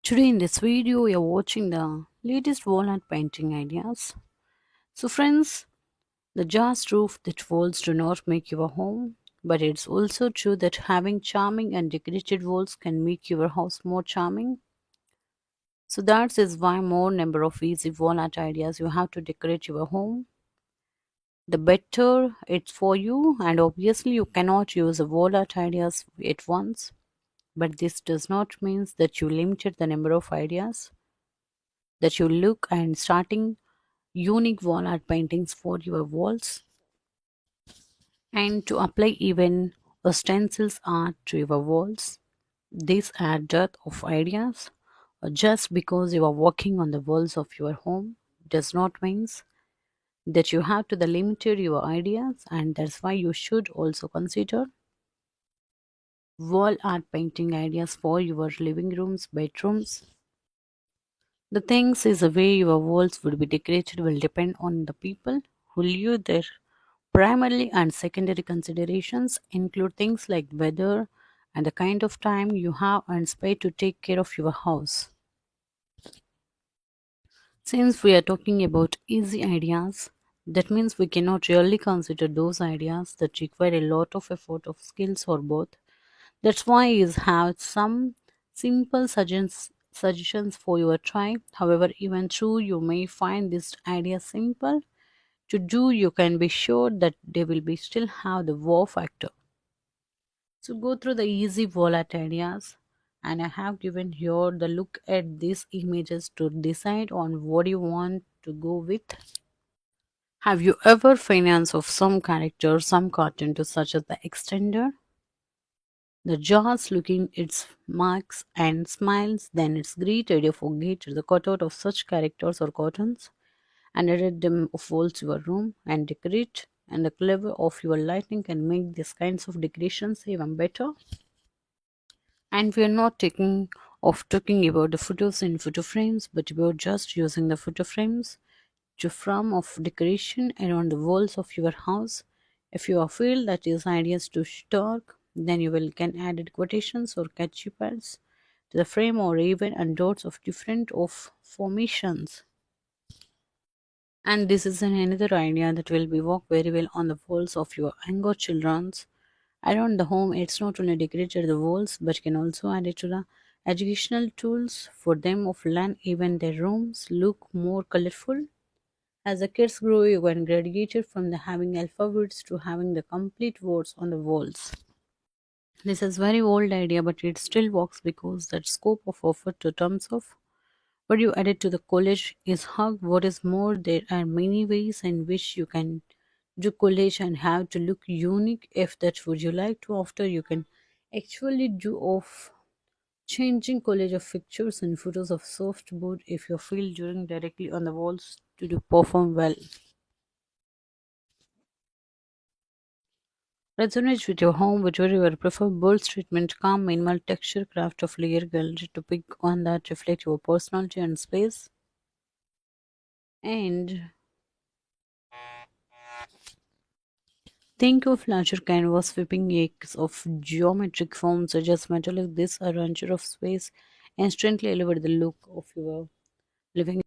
Today in this video, we are watching the latest walnut painting ideas. So friends, the just roof that walls do not make your home, but it's also true that having charming and decorated walls can make your house more charming. So that is why more number of easy walnut ideas you have to decorate your home, the better it's for you. And obviously you cannot use the walnut ideas at once, but this does not mean that you limited the number of ideas that you look and starting unique wall art paintings for your walls and to apply even stencils art to your walls. These add depth of ideas. Just because you are working on the walls of your home does not mean that you have to the limited your ideas, and that's why you should also consider wall art painting ideas for your living rooms, bedrooms. The things is the way your walls would be decorated will depend on the people who live there. Primary and secondary considerations include things like weather and the kind of time you have and space to take care of your house. Since we are talking about easy ideas, that means we cannot really consider those ideas that require a lot of effort of skills or both. That's why is have some simple suggestions for your try. However, even though you may find this idea simple to do, you can be sure that they will be still have the wow factor. So go through the easy wallet ideas, and I have given here the look at these images to decide on what you want to go with. Have you ever financed of some character, some cartoon to such as the extender? The jaws looking its marks and smiles, then it's great idea for get the cutout of such characters or cartoons and edit them of walls your room and decorate, and the clever of your lighting can make these kinds of decorations even better. And we are not taking of talking about the photos in photo frames, but about just using the photo frames to form of decoration around the walls of your house. If you feel that is ideas too stark, then you will can add quotations or catchy pads to the frame or even and dots of different of formations. And this is another idea that will be work very well on the walls of your younger children's. Around the home, it's not only decorated the walls, but can also add it to the educational tools for them of learn even their rooms look more colorful. As the kids grow, you can graduate from the having alphabets to having the complete words on the walls. This is very old idea, but it still works because that scope of offer to terms of what you added to the college is hug. What is more, there are many ways in which you can do college and have to look unique. If that would you like to, after you can actually do of changing college of pictures and photos of softboard if you feel during directly on the walls to do perform well. Resonates with your home, whichever you prefer bold treatment, calm, minimal texture, craft of layer gallery to pick on that reflect your personality and space. And think of larger canvas sweeping acres of geometric forms such as metallic. This arranger of space instantly elevate the look of your living